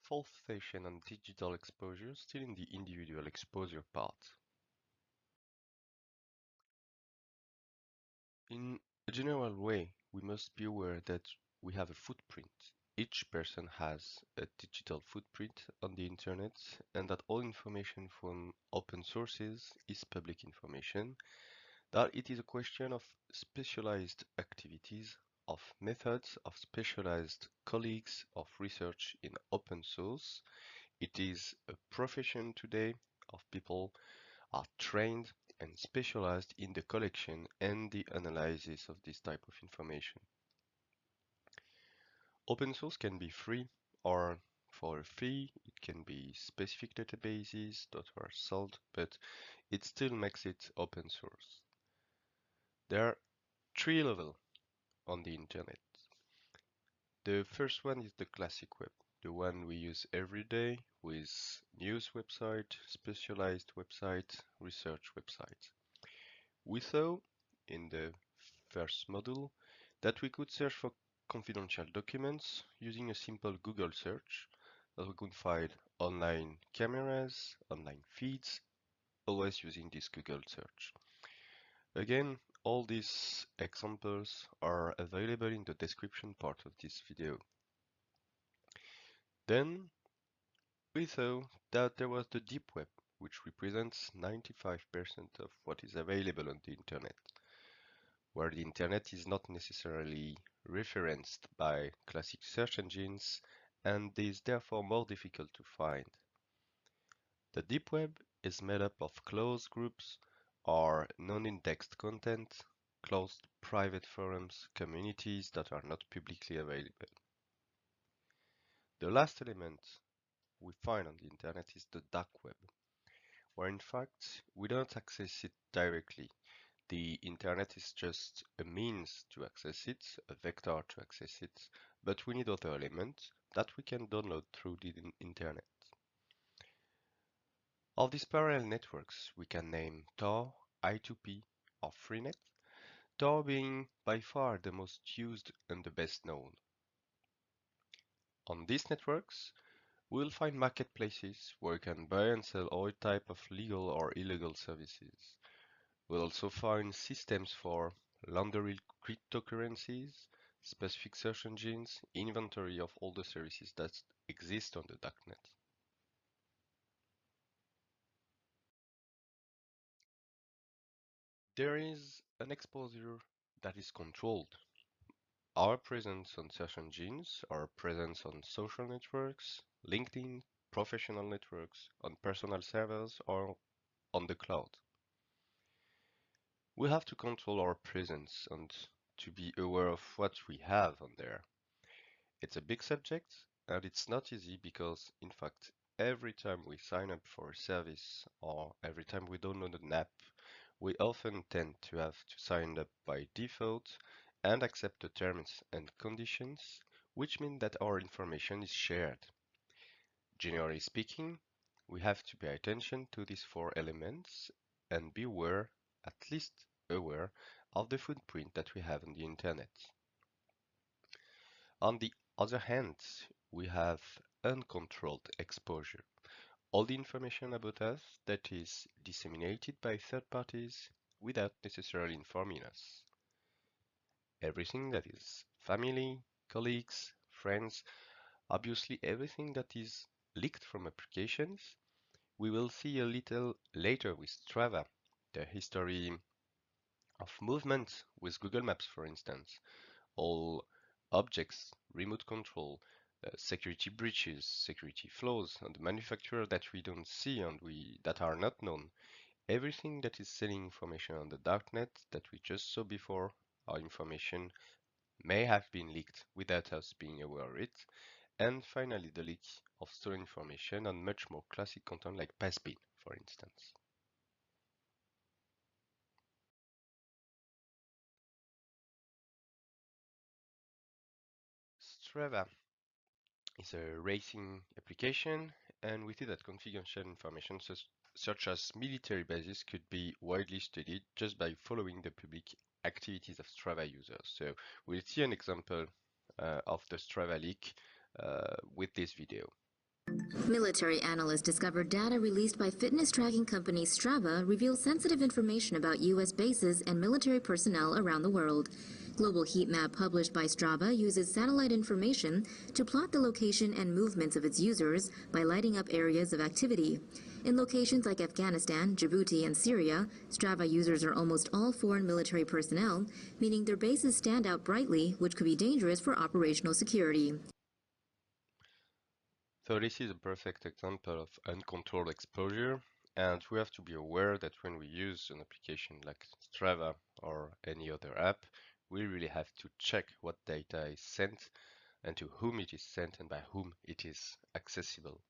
fourth session on digital exposure, still in the individual exposure part. In a general way, we must be aware that we have a footprint. Each person has a digital footprint on the internet, and that all information from open sources is public information, that it is a question of specialized activities, of methods, of specialized colleagues, of research in open source. It is a profession today of people are trained and specialized in the collection and the analysis of this type of information. Open source can be free or for a fee. It can be specific databases that are sold, but it still makes it open source. There are three levels on the internet. The first one is the classic web, the one we use every day with news website, specialized website, research website. We saw in the first module that we could search for confidential documents using a simple Google search, that we could find online cameras, online feeds, always using this Google search. Again, all these examples are available in the description part of this video. Then we saw that there was the deep web, which represents 95% of what is available on the internet, where the internet is not necessarily referenced by classic search engines and is therefore more difficult to find. The deep web is made up of closed groups or non-indexed content, closed private forums, communities that are not publicly available. The last element we find on the internet is the dark web, where in fact we don't access it directly. The internet is just a means to access it, a vector to access it, but we need other elements that we can download through the internet. Of these parallel networks, we can name Tor, I2P, or Freenet, Tor being by far the most used and the best known. On these networks, we will find marketplaces where you can buy and sell all type of legal or illegal services. We'll also find systems for laundering cryptocurrencies, specific search engines, inventory of all the services that exist on the darknet. There is an exposure that is controlled. Our presence on search engines, our presence on social networks, LinkedIn, professional networks, on personal servers, or on the cloud. We have to control our presence and to be aware of what we have on there. It's a big subject and it's not easy because, in fact, every time we sign up for a service or every time we download an app, we often tend to have to sign up by default and accept the terms and conditions, which mean that our information is shared. Generally speaking, we have to pay attention to these four elements and be aware, at least aware, of the footprint that we have on the internet. On the other hand, we have uncontrolled exposure. All the information about us that is disseminated by third parties without necessarily informing us. Everything that is family, colleagues, friends, obviously everything that is leaked from applications. We will see a little later with Strava, the history of movement with Google Maps, for instance, all objects, remote control, security breaches, security flaws, and the manufacturer that we don't see and that are not known. Everything that is selling information on the darknet that we just saw before, our information may have been leaked without us being aware of it. And finally, the leak of stolen information on much more classic content like passbin, for instance. Strava is a racing application, and we see that confidential information such as military bases could be widely studied just by following the public activities of Strava users. So we'll see an example of the Strava leak with this video. Military analysts discovered data released by fitness tracking company Strava reveals sensitive information about U.S. bases and military personnel around the world. Global heat map published by Strava uses satellite information to plot the location and movements of its users by lighting up areas of activity. In locations like Afghanistan, Djibouti, and Syria, Strava users are almost all foreign military personnel, meaning their bases stand out brightly, which could be dangerous for operational security. So this is a perfect example of uncontrolled exposure, and we have to be aware that when we use an application like Strava or any other app, we really have to check what data is sent and to whom it is sent and by whom it is accessible.